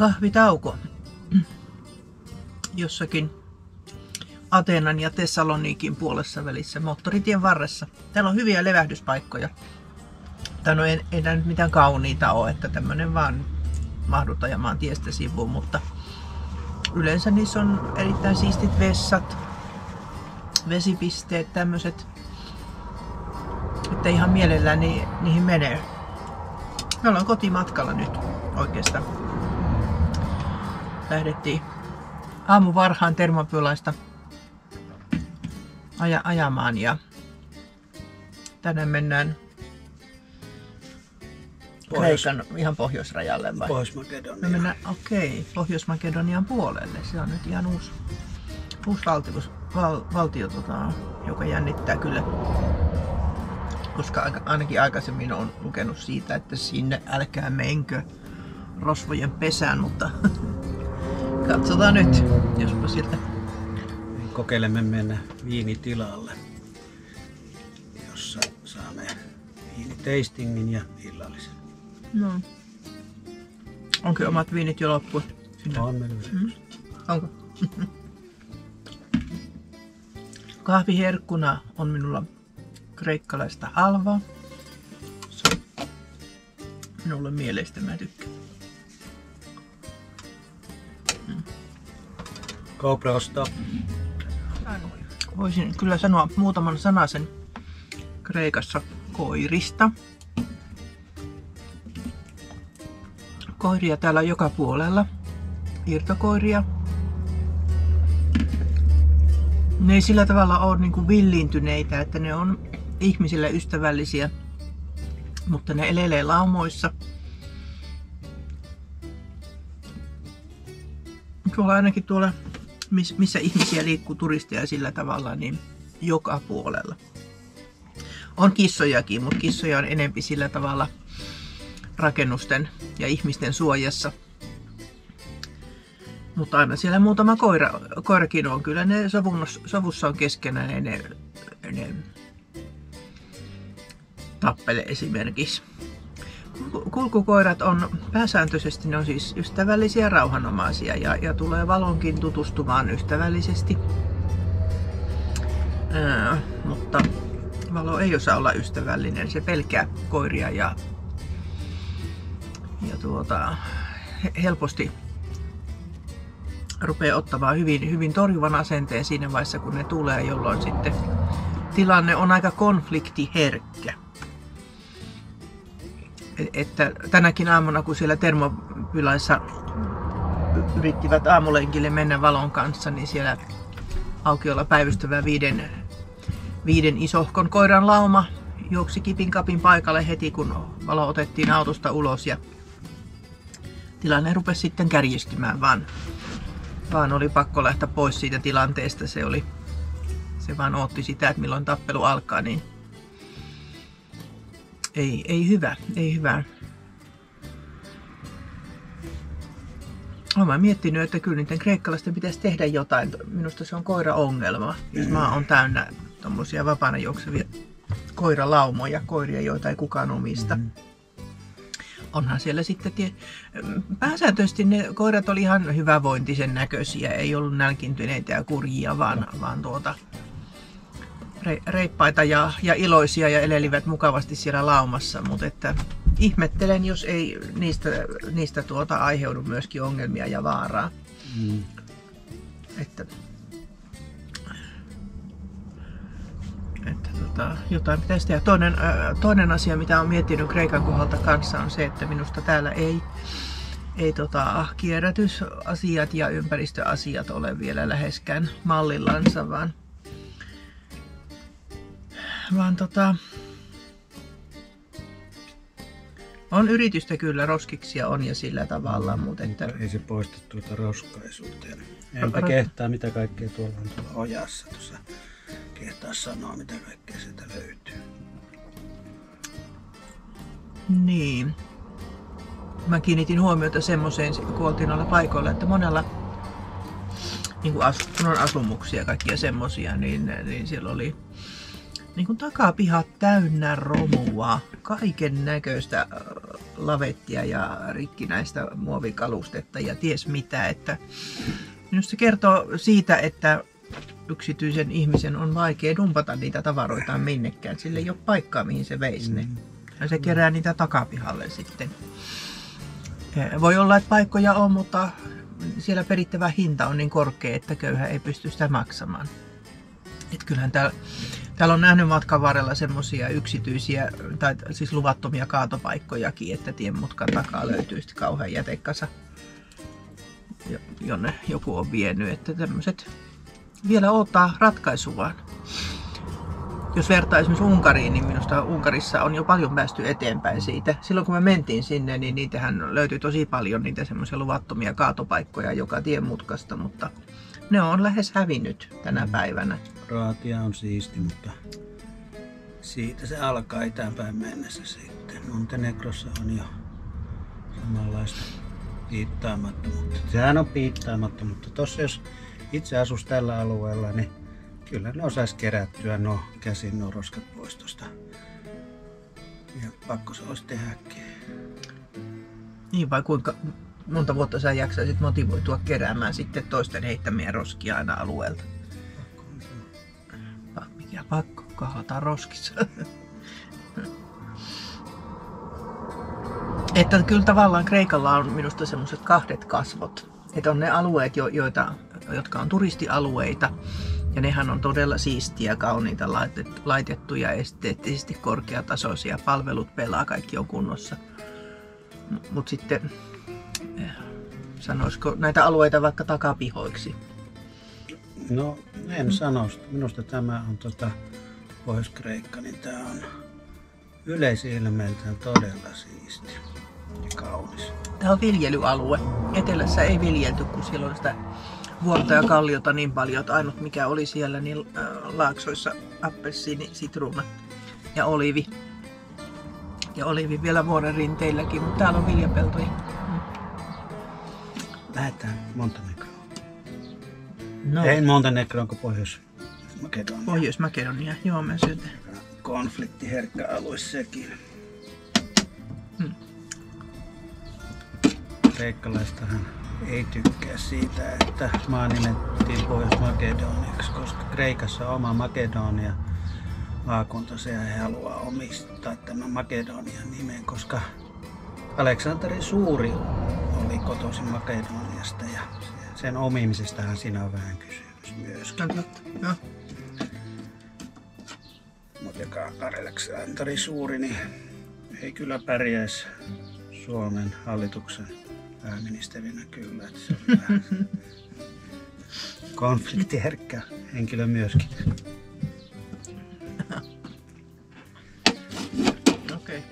kahvitauko jossakin Ateenan ja Tessalonikin puolessa välissä moottoritien varressa. Täällä on hyviä levähdyspaikkoja. No ei nää nyt mitään kauniita ole, että tämmönen vaan mahdut ajamaan tiestä sivuun, mutta yleensä niissä on erittäin siistit vessat, vesipisteet, tämmöset, että ihan mielellään niihin menee. Me ollaan kotimatkalla nyt oikeastaan. Lähdettiin aamuvarhaan Termopylästä ajamaan ja tänään mennään Kreikan ihan pohjoisrajalle vai? Pohjois-Makedoniaan. Me mennään, Pohjois-Makedonian puolelle. Se on nyt ihan uusi valtio, joka jännittää kyllä. Koska ainakin aikaisemmin on lukenut siitä, että sinne älkää menkö rosvojen pesään, mutta katsotaan nyt, jospa sieltä. Kokeilemme mennä viinitilalle, jossa saamme viinitastingin ja illallisen. No. Onko omat viinit jo loppu? On meillä vielä. Onko? Kahviherkkuna on minulla kreikkalaista halvaa. Se on minulle mieleistä, mä tykkään. Cobra ostaa. Voisin kyllä sanoa muutaman sanasen Kreikassa koirista. Koiria täällä on joka puolella. Irtokoiria. Ne ei sillä tavalla ole niin kuin villiintyneitä, että ne on ihmisille ystävällisiä, mutta ne elelee laumoissa. Ainakin tuolla, missä ihmisiä liikkuu, turisteja sillä tavalla, niin joka puolella. On kissojakin, mutta kissoja on enempi sillä tavalla rakennusten ja ihmisten suojassa. Mutta aina siellä muutama koirakin on. Kyllä ne sovussa on keskenään, ne tappele esimerkiksi. Kulkukoirat on pääsääntöisesti, ne on siis ystävällisiä ja rauhanomaisia ja tulee valonkin tutustumaan ystävällisesti. Mutta valo ei osaa olla ystävällinen, se pelkää koiria ja helposti rupeaa ottamaan hyvin torjuvan asenteen siinä vaiheessa, kun ne tulee, jolloin sitten tilanne on aika konfliktiherkkä. Että tänäkin aamuna, kun siellä Termopylässä yrittivät aamulenkille mennä valon kanssa, niin siellä aukiolla päivystävä viiden isohkon koiran lauma juoksi kipin kapin paikalle heti, kun valo otettiin autosta ulos ja tilanne rupesi sitten kärjistymään, vaan oli pakko lähteä pois siitä tilanteesta. Se vaan ootti sitä, että milloin tappelu alkaa, niin ei hyvä. Olen miettinyt, että kyllä niiden kreikkalaisten pitäisi tehdä jotain. Minusta se on koiraongelma, jos maa on täynnä tommosia vapaana juoksevia koiralaumoja, koiria, joita ei kukaan omista. Onhan siellä sitten, pääsääntöisesti ne koirat oli ihan hyvävointisen näköisiä, ei ollut nälkiintyneitä ja kurjia, vaan reippaita ja iloisia ja elelivät mukavasti siellä laumassa, mutta että ihmettelen, jos ei niistä aiheudu myöskin ongelmia ja vaaraa. Että jotain pitäisi tehdä. Toinen asia, mitä olen miettinyt Kreikan kohdalta kanssa, on se, että minusta täällä ei kierrätysasiat ja ympäristöasiat ole vielä läheskään mallillansa, vaan on yritystä kyllä, roskiksia on ja sillä tavalla, mutta että ei se poista tuota roskaisuutta. Enpä kehtaa, mitä kaikkea tuolla on tuolla ojassa. Tuossa kehtaa sanoa, mitä kaikkea sieltä löytyy. Niin. Mä kiinnitin huomiota semmoiseen, kun oltiin noilla paikoilla, että monella, niin kun on asumuksia ja kaikkia semmosia, niin siellä oli niin kuin takapihat täynnä romua, kaiken näköistä lavettia ja rikkinäistä muovikalustetta ja ties mitä. Että minusta se kertoo siitä, että yksityisen ihmisen on vaikea dumpata niitä tavaroitaan minnekään. Sillä ei ole paikkaa, mihin se veisi ne. Ja se kerää niitä takapihalle sitten. Voi olla, että paikkoja on, mutta siellä perittävä hinta on niin korkea, että köyhä ei pysty sitä maksamaan. Et kyllähän täällä on nähnyt matkan varrella semmoisia yksityisiä, tai siis luvattomia kaatopaikkojakin, että tien mutkan takaa löytyy sitten kauhean jätekasa, jonne joku on vienyt. Että tämmöiset vielä odottaa ratkaisuaan. Jos vertaa esimerkiksi Unkariin, niin minusta Unkarissa on jo paljon päästy eteenpäin siitä. Silloin kun me mentiin sinne, niin niitähän löytyi tosi paljon niitä semmoisia luvattomia kaatopaikkoja joka tienmutkasta, mutta ne on lähes hävinnyt tänä päivänä. Kroatia on siisti, mutta siitä se alkaa itäänpäin mennessä sitten. Montenegrossa on jo samanlaista piittaamattomuutta. Sehän on piittaamattomuutta. Tossa jos itse asus tällä alueella, niin kyllä ne osais kerättyä käsin nuo roskat pois tosta. Ja pakko se olisi tehdäkin. Niin vai kuinka monta vuotta sä jaksaisit motivoitua keräämään sitten toisten heittämiä roskia aina alueelta? Mikä pakko? Kahlataan roskissa. Että kyllä tavallaan Kreikalla on minusta semmoiset kahdet kasvot. Että on ne alueet, jotka on turistialueita. Ja nehän on todella siistiä, kauniita, laitettuja, esteettisesti korkeatasoisia. Palvelut pelaa, kaikki on kunnossa. Mutta sitten, sanoisiko näitä alueita vaikka takapihoiksi? No en sanoisi. Minusta tämä on Pohjois-Kreikka, niin tämä on yleisilmeiltään todella siisti ja kaunis. Tämä on viljelyalue. Etelässä ei viljelty, kun siellä on sitä vuorta ja kalliota niin paljon, että ainut mikä oli siellä, niin laaksoissa appelsiini, sitruuna ja oliivi. Ja oliivi vielä vuoren rinteilläkin, mutta täällä on viljapeltoja. Lähdetään Montenegroon. No. Ei Montenegroon, kuin Pohjois-Makedonia. Pohjois-Makedonia, joo mä syötän. Konfliktiherkkä alue sekin. Kreikkalaistahan ei tykkää siitä, että maa nimettiin Pohjois-Makedoniaksi, koska Kreikassa on oma Makedonia maakunta, ja he haluaa omistaa tämän Makedonian nimen, koska Aleksanteri Suuri oli kotoisin Makedoniasta ja sen omimisestahan siinä on vähän kysymys myös. Joo. Mutta joka Aleksanteri Suuri niin ei kyllä pärjäisi Suomen hallituksen pääministerinä kyllä, että se on vähän konfliktiherkkä henkilö myöskin. Okei.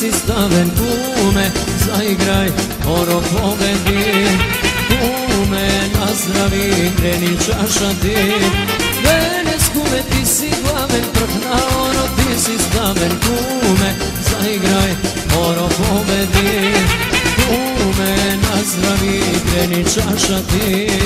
si staven kume, zaigraj, oro pobedi. Kume, nazdravi, kreni čaša ti. Venes kume, ti si glaven, prh na oro, ti si staven kume, zaigraj, oro pobedi. Kume, nazdravi, kreni čaša ti.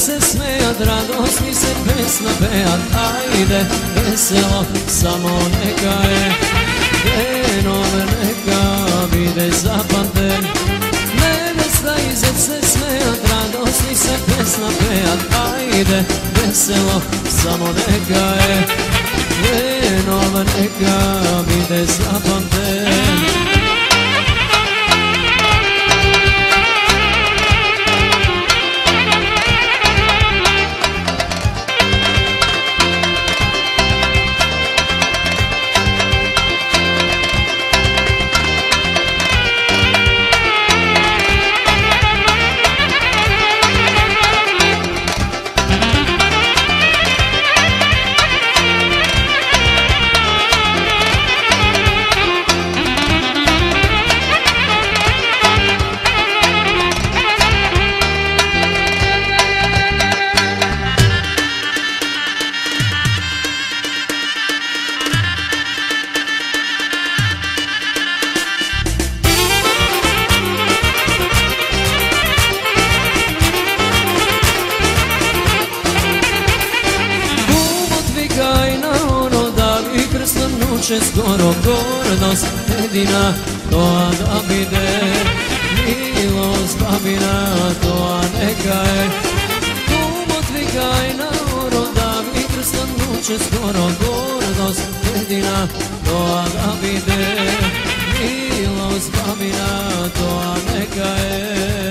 Se smejat, radosni se pesna pejat, ajde, veselo, samo neka je, genom neka vide zapamten. Nevesta i zet se smejat, radosni se pesna pejat, ajde, veselo, samo neka je, genom neka vide zapamten. Skoro gordost jedina, to da bide, milost babina, to neka je. Kumot vikaj na oro, da mi krstan nuče, skoro gordost jedina, to da bide, milost babina, to neka je.